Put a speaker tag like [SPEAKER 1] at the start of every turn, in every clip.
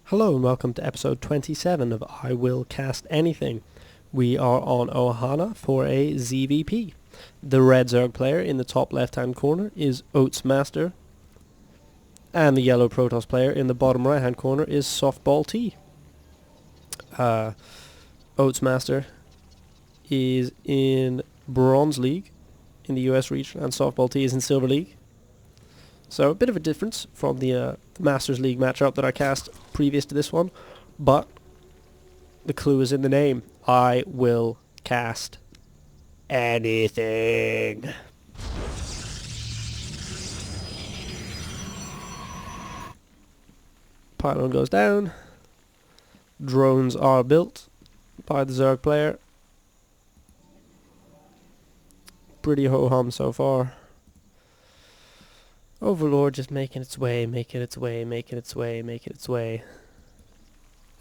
[SPEAKER 1] Hello and welcome to episode 27 of I Will Cast Anything. We are on Ohana for a ZVP. The red Zerg player in the top left hand corner is Oatsmaster, and the yellow Protoss player in the bottom right hand corner is softballtee. Oatsmaster is in Bronze League in the US region and softballtee is in Silver League. So a bit of a difference from the Masters League matchup that I cast previous to this one, but the clue is in the name. I will cast anything. Pylon goes down. Drones are built by the Zerg player. Pretty ho-hum so far. Overlord just making its way. And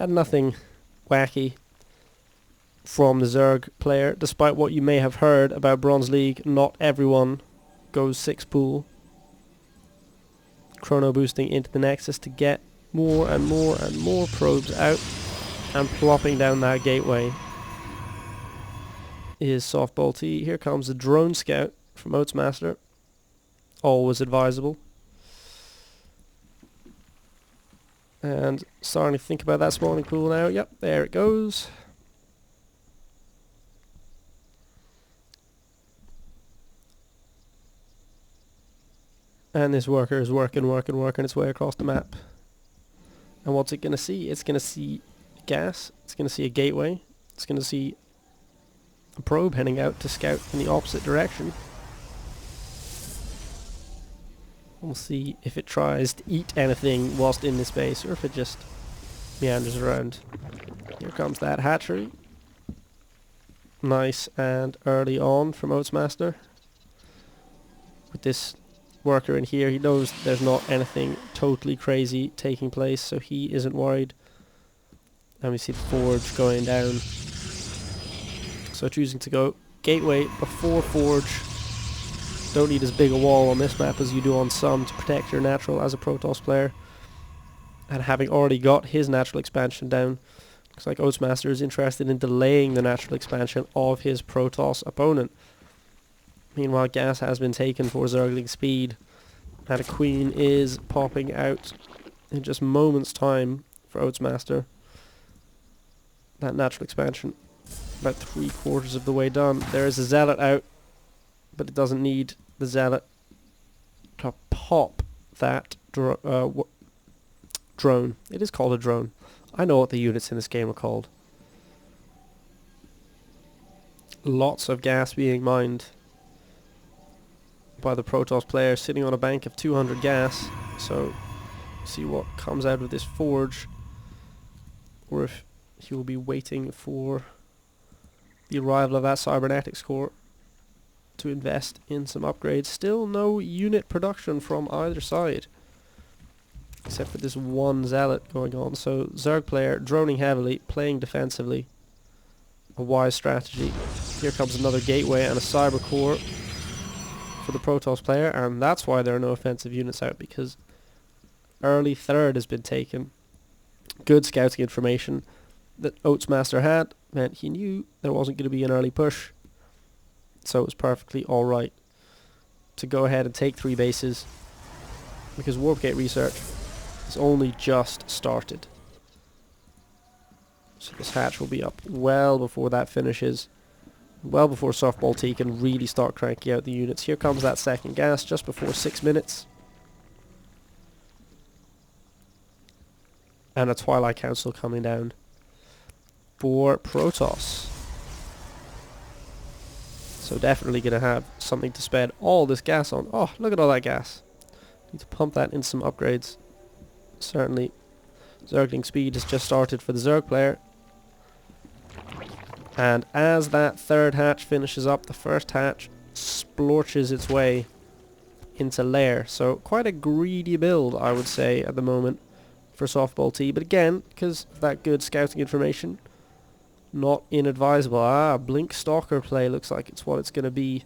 [SPEAKER 1] nothing wacky from the Zerg player. Despite what you may have heard about Bronze League, not everyone goes 6 pool. Chrono boosting into the Nexus to get more and more probes out, and plopping down that gateway is softballtee. Here comes the drone scout from Oatsmaster. Always advisable. And starting to think about that spawning pool now. Yep, there it goes. And this worker is working its way across the map. And what's it going to see? It's going to see gas. It's going to see a gateway. It's going to see a probe heading out to scout in the opposite direction. We'll see if it tries to eat anything whilst in this base, or if it just meanders around. Here comes that hatchery. Nice and early on from Oatsmaster. With this worker in here, he knows there's not anything totally crazy taking place, so he isn't worried. And we see the forge going down. So choosing to go gateway before forge. Don't need as big a wall on this map as you do on some to protect your natural as a Protoss player. And having already got his natural expansion down, looks like Oatsmaster is interested in delaying the natural expansion of his Protoss opponent. Meanwhile, gas has been taken for Zergling speed, and a queen is popping out in just moments time for Oatsmaster. That natural expansion about 3/4 of the way done. There is a zealot out, but it doesn't need the zealot to pop that drone. It is called a drone. I know what the units in this game are called. Lots of gas being mined by the Protoss player, sitting on a bank of 200 gas. So see what comes out of this forge, or if he will be waiting for the arrival of that cybernetics core to invest in some upgrades. Still no unit production from either side, except for this one zealot going on. So Zerg player droning heavily, playing defensively. A wise strategy. Here comes another gateway and a cyber core for the Protoss player, and that's why there are no offensive units out, because early third has been taken. Good scouting information that Oatsmaster had meant he knew there wasn't going to be an early push. So it was perfectly alright to go ahead and take 3 bases, because warp gate research has only just started. So this hatch will be up well before that finishes, well before softballtee can really start cranking out the units. Here comes that second gas just before 6 minutes. And a Twilight Council coming down for Protoss. So definitely going to have something to spend all this gas on. Oh, look at all that gas. Need to pump that into some upgrades. Certainly, Zergling speed has just started for the Zerg player. And as that third hatch finishes up, the first hatch splorches its way into lair. So quite a greedy build, I would say, at the moment for softballtee. But again, because of that good scouting information, not inadvisable. Blink Stalker play looks like it's what it's going to be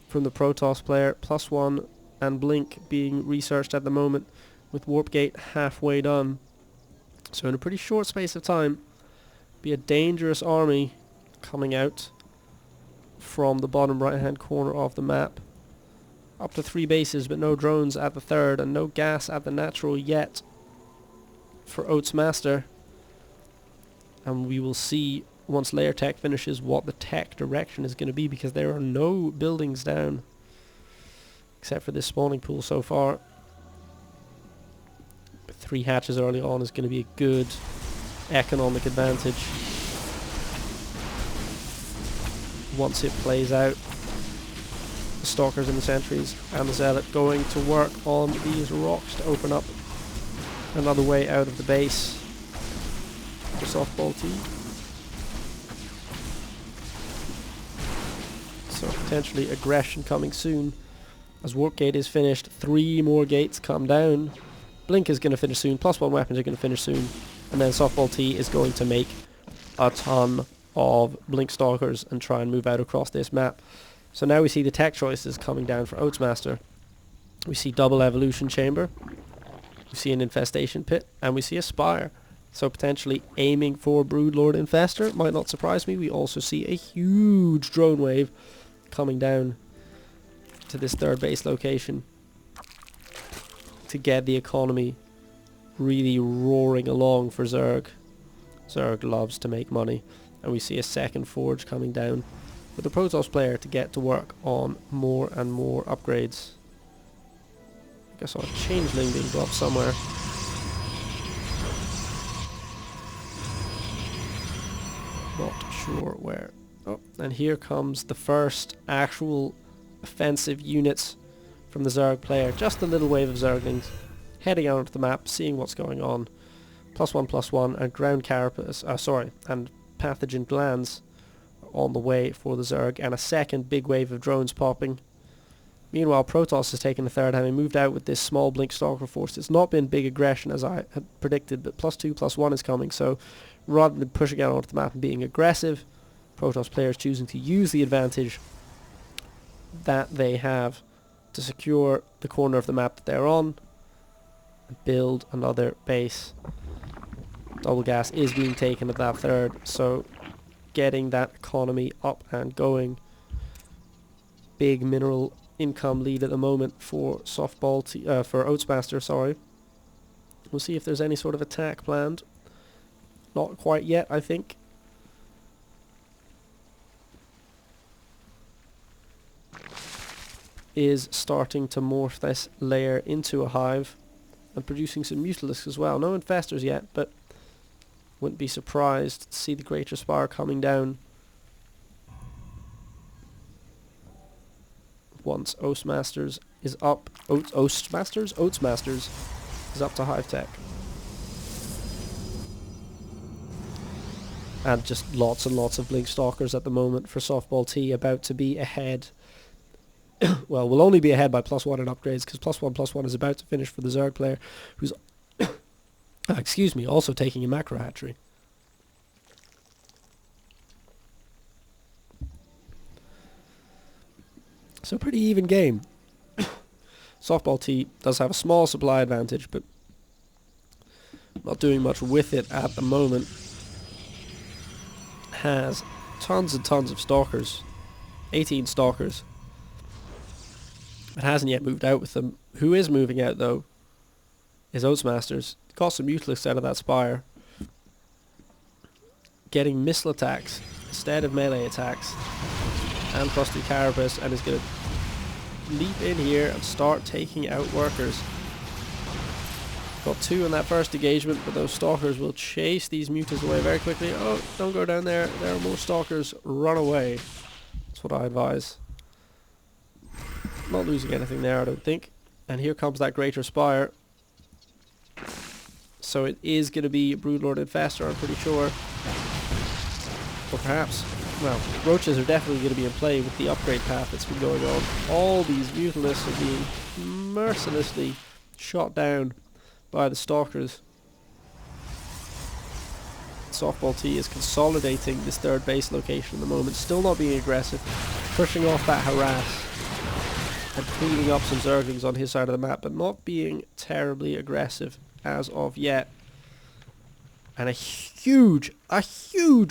[SPEAKER 1] from the Protoss player. +1 and Blink being researched at the moment, with Warp Gate halfway done. So in a pretty short space of time, be a dangerous army coming out from the bottom right hand corner of the map. Up to 3 bases, but no drones at the third, and no gas at the natural yet for Oatsmaster. And we will see once layer tech finishes what the tech direction is going to be, because there are no buildings down except for this spawning pool so far. 3 hatches early on is going to be a good economic advantage once it plays out. The stalkers and the sentries and the zealot going to work on these rocks to open up another way out of the base for softballtee. So potentially aggression coming soon. As warp gate is finished, 3 more gates come down. Blink is going to finish soon, +1 weapons are going to finish soon, and then softballtee is going to make a ton of blink stalkers and try and move out across this map. So now we see the tech choices coming down for Oatsmaster. We see double evolution chamber, we see an infestation pit, and we see a spire. So potentially aiming for Broodlord Infestor. Might not surprise me. We also see a huge drone wave coming down to this third base location to get the economy really roaring along for Zerg. Zerg loves to make money. And we see a second forge coming down with the Protoss player to get to work on more and more upgrades. I guess I saw a changeling being dropped somewhere. Not sure where. Oh, and here comes the first actual offensive units from the Zerg player. Just a little wave of Zerglings heading out onto the map, seeing what's going on. +1/+1 and ground carapace, and pathogen glands on the way for the Zerg, and a second big wave of drones popping. Meanwhile, Protoss has taken the third, having moved out with this small blink stalker force. It's not been big aggression as I had predicted, but +2/+1 is coming, so rather than pushing out onto the map and being aggressive, Protoss players choosing to use the advantage that they have to secure the corner of the map that they're on and build another base. Double gas is being taken at that third, so getting that economy up and going. Big mineral income lead at the moment for for Oatsmaster, sorry. We'll see if there's any sort of attack planned. Not quite yet, I think. Is starting to morph this layer into a hive and producing some mutalisks as well. No infestors yet, but wouldn't be surprised to see the Greater Spire coming down once Oatsmasters is up. Oatsmasters is up to hive tech. And just lots and lots of blink stalkers at the moment for softballtee, about to be ahead. Well, we'll only be ahead by +1 in upgrades, because +1/+1 is about to finish for the Zerg player, who's also taking a macro hatchery. So pretty even game. Softballtee does have a small supply advantage, but not doing much with it at the moment. Has tons and tons of stalkers. 18 stalkers. It hasn't yet moved out with them. Who is moving out though is Oatsmasters. Got some mutalisks out of that spire. Getting missile attacks instead of melee attacks. And +2 carapace, and is going to leap in here and start taking out workers. Got 2 in that first engagement, but those stalkers will chase these mutas away very quickly. Oh, don't go down there. There are more stalkers. Run away. That's what I advise. Not losing anything there, I don't think. And here comes that Greater Spire. So it is going to be Broodlord Infestor, I'm pretty sure. Or perhaps, well, roaches are definitely going to be in play with the upgrade path that's been going on. All these mutalisks are being mercilessly shot down by the stalkers. Softballtee is consolidating this third base location at the moment, still not being aggressive, pushing off that harass and cleaning up some Zerglings on his side of the map, but not being terribly aggressive as of yet. And a huge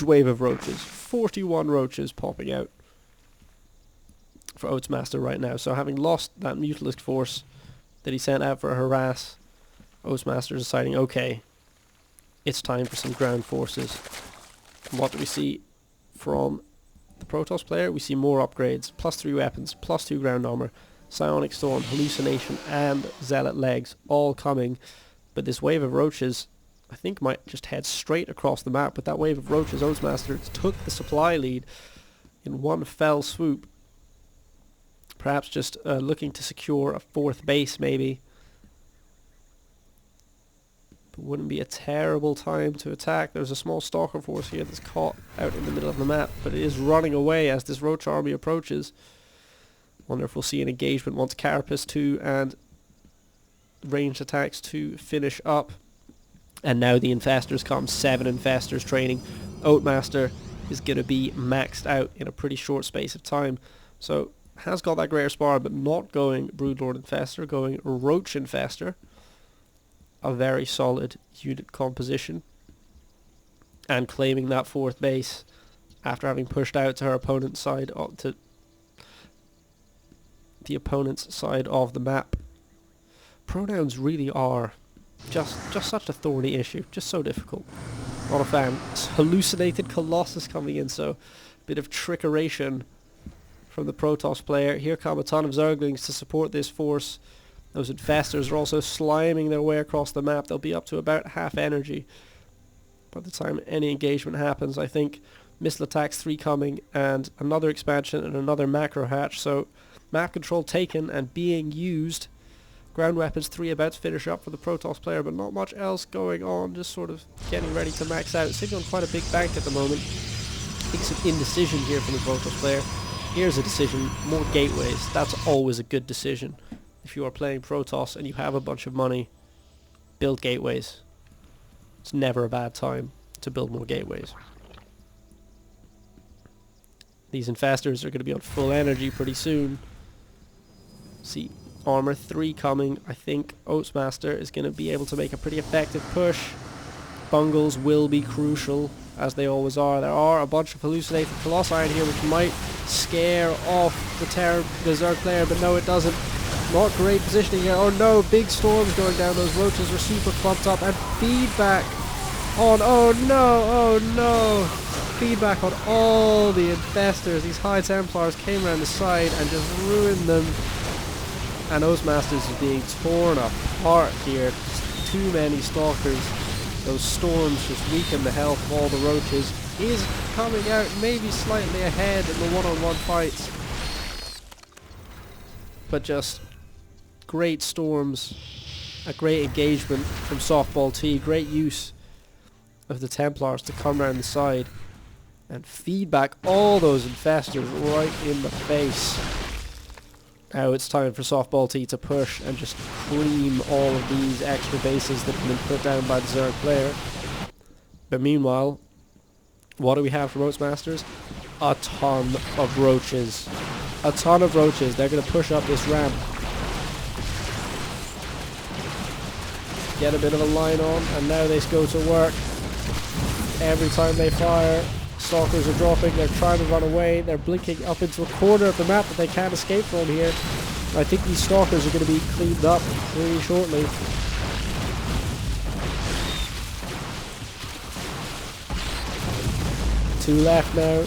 [SPEAKER 1] wave of roaches. 41 roaches popping out for Oatsmaster right now. So having lost that Mutalisk force that he sent out for a harass, Oatsmaster deciding, okay, it's time for some ground forces. And what do we see from the Protoss player? We see more upgrades, +3 weapons, +2 ground armor, Psionic Storm, Hallucination, and Zealot legs all coming. But this wave of roaches, I think, might just head straight across the map. With that wave of roaches, Oatsmaster took the supply lead in one fell swoop. Perhaps just looking to secure a 4th base, maybe. But wouldn't be a terrible time to attack. There's a small Stalker force here that's caught out in the middle of the map, but it is running away as this Roach army approaches. Wonder if we'll see an engagement once Carapace 2 and ranged attacks to finish up. And now the Infestors come. 7 Infestors training. Oatmaster is going to be maxed out in a pretty short space of time. So has got that Greater Spar, but not going Broodlord Infestor, going Roach Infestor. A very solid unit composition. And claiming that 4th base after having pushed out to her opponent's side, to the opponent's side of the map. Pronouns really are just such a thorny issue, just so difficult. Not a fan. It's Hallucinated Colossus coming in, so a bit of trickeration from the Protoss player. Here come a ton of Zerglings to support this force. Those Infestors are also sliming their way across the map. They'll be up to about half energy by the time any engagement happens. I think missile attacks 3 coming, and another expansion and another macro hatch. So map control taken and being used. Ground weapons 3 about to finish up for the Protoss player, but not much else going on. Just sort of getting ready to max out. Sitting on quite a big bank at the moment. I think some indecision here from the Protoss player. Here's a decision. More gateways. That's always a good decision. If you are playing Protoss and you have a bunch of money, build gateways. It's never a bad time to build more gateways. These Infestors are going to be on full energy pretty soon. See, armor 3 coming. I think Oatsmaster is going to be able to make a pretty effective push. Bungles will be crucial, as they always are. There are a bunch of Hallucinated Colossi in here, which might scare off the Zerg player, but no, it doesn't. Not great positioning here. Oh no, big storms going down. Those roaches are super clumped up, and feedback on, oh no, feedback on all the Infestors. These High Templars came around the side and just ruined them. And Oatsmasters is being torn apart here. Just too many Stalkers. Those storms just weaken the health of all the roaches. Is coming out maybe slightly ahead in the one-on-one fights. But just great storms. A great engagement from softballtee. Great use of the Templars to come around the side and feedback all those Infestors right in the face. Now it's time for softballtee to push and just cream all of these extra bases that have been put down by the Zerg player. But meanwhile, what do we have from Oatsmasters? A ton of roaches. A ton of roaches. They're going to push up this ramp. Get a bit of a line on, and now they go to work. Every time they fire, Stalkers are dropping. They're trying to run away. They're blinking up into a corner of the map that they can't escape from here. I think these Stalkers are going to be cleaned up really shortly. Two left now.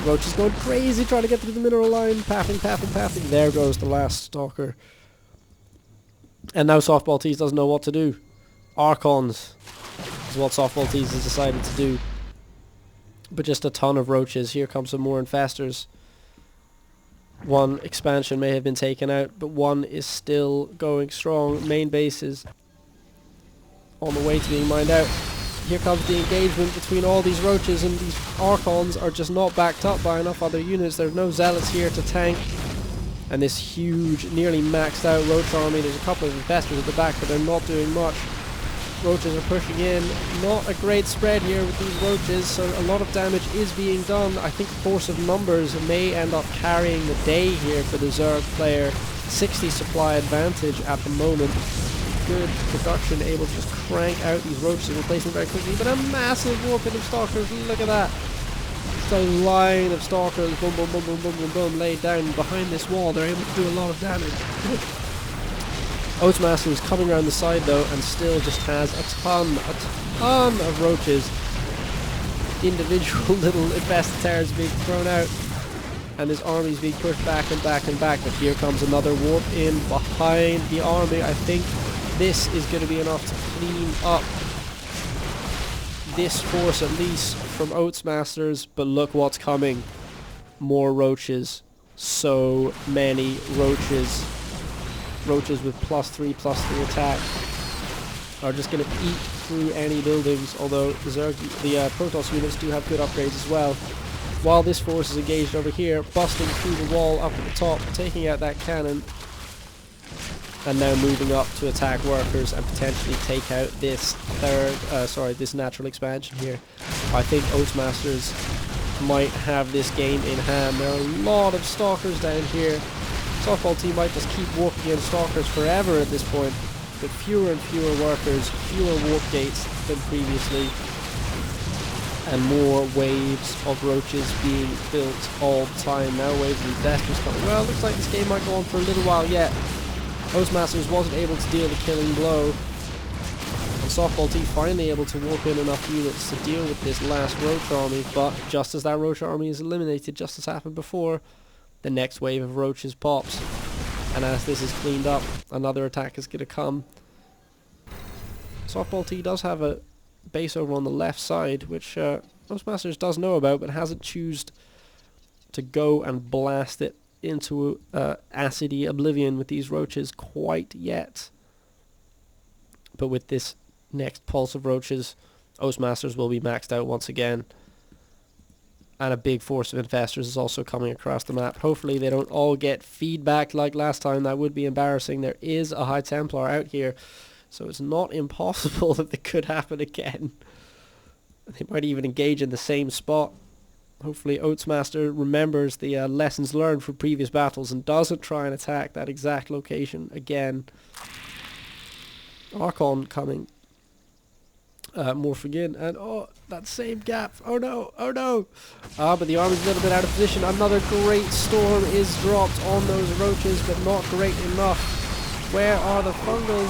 [SPEAKER 1] Roach is going crazy trying to get through the mineral line. Pathing. There goes the last Stalker. And now softballtees doesn't know what to do. Archons is what softballtees has decided to do. But just a ton of roaches. Here comes some more Infestors. One expansion may have been taken out, but one is still going strong. Main base is on the way to being mined out. Here comes the engagement between all these roaches, and these Archons are just not backed up by enough other units. There's no Zealots here to tank. And this huge, nearly maxed out Roach army. There's a couple of Infestors at the back, but they're not doing much. Roaches are pushing in. Not a great spread here with these roaches, so a lot of damage is being done. I think force of numbers may end up carrying the day here for the Zerg player. 60 supply advantage at the moment. good production, able to just crank out these roaches and replace them very quickly. But a massive warping of stalkers, look at that. Just a line of stalkers, boom, boom, boom, boom, boom, boom, boom, laid down behind this wall. They're able to do a lot of damage. Oatsmaster is coming around the side though, and still just has a ton of roaches. Individual little infested terrors being thrown out. And his army's being pushed back and back and back, but here comes another warp in behind the army. I think this is going to be enough to clean up this force, at least from Oatsmasters, but look what's coming. More roaches. So many roaches. Roaches with +3/+3 attack are just going to eat through any buildings, although the Protoss units do have good upgrades as well. While this force is engaged over here, busting through the wall up at the top, taking out that cannon, and now moving up to attack workers and potentially take out this this natural expansion here. I think Oatsmasters might have this game in hand. There are a lot of stalkers down here. Softball team might just keep warping in stalkers forever at this point, but fewer and fewer workers, fewer warp gates than previously, and more waves of roaches being built all the time. Now waves of death is coming. Well, looks like this game might go on for a little while yet. Oatsmasters wasn't able to deal the killing blow, and Softball T finally able to warp in enough units to deal with this last roach army, but just as that roach army is eliminated, just as happened before, the next wave of roaches pops. And as this is cleaned up, another attack is going to come. Softball T does have a base over on the left side, which Oatsmasters does know about, but hasn't chosen to go and blast it into acidy oblivion with these roaches quite yet. But with this next pulse of roaches, Oatsmasters will be maxed out once again. And a big force of infestors is also coming across the map. Hopefully they don't all get feedback like last time. That would be embarrassing. There is a High Templar out here, so it's not impossible that it could happen again. They might even engage in the same spot. Hopefully Oatsmaster remembers the lessons learned from previous battles and doesn't try and attack that exact location again. Archon coming. Morphing in, and oh, that same gap. Oh no, oh no. But the army's a little bit out of position. Another great storm is dropped on those roaches, but not great enough. Where are the fungals?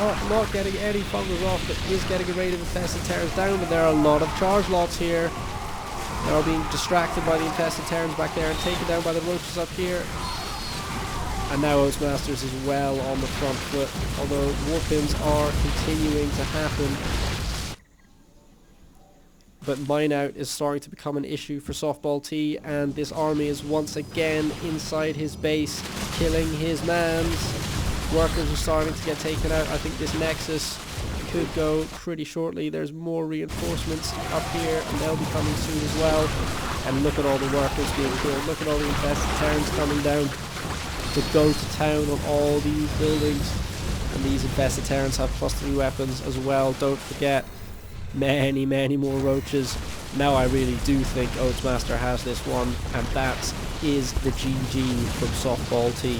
[SPEAKER 1] Oh, not getting any fungals off, but is getting a rate of infested terrors down, but there are a lot of charge lots here. They are being distracted by the infested terrors back there and taken down by the roaches up here. And now Oatsmasters is well on the front foot, although warp-ins are continuing to happen. But mine out is starting to become an issue for Softball T, and this army is once again inside his base, killing his mans. Workers are starting to get taken out. I think this Nexus could go pretty shortly. There's more reinforcements up here, and they'll be coming soon as well. And look at all the workers being killed. Look at all the infested towns coming down to go to town on all these buildings. And these infested towns have +3 weapons as well, don't forget. Many, many more roaches. Now I really do think Oatsmaster has this one, and that is the GG from Softball T.